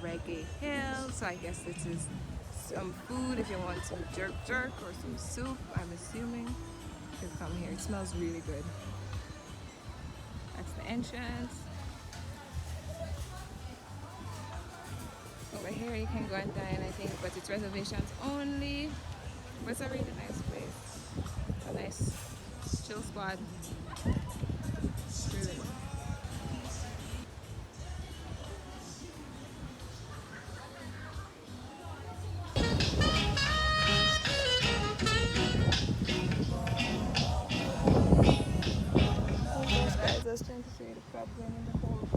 Reggae Hill. So I guess this is some food if you want some jerk or some soup. I'm assuming you come here. It smells really good. That's the entrance. Over here you can go and dine, I think, but it's reservations only. But it's a really nice place. A nice chill spot. Really. Guys, I was trying to show you the problem in the whole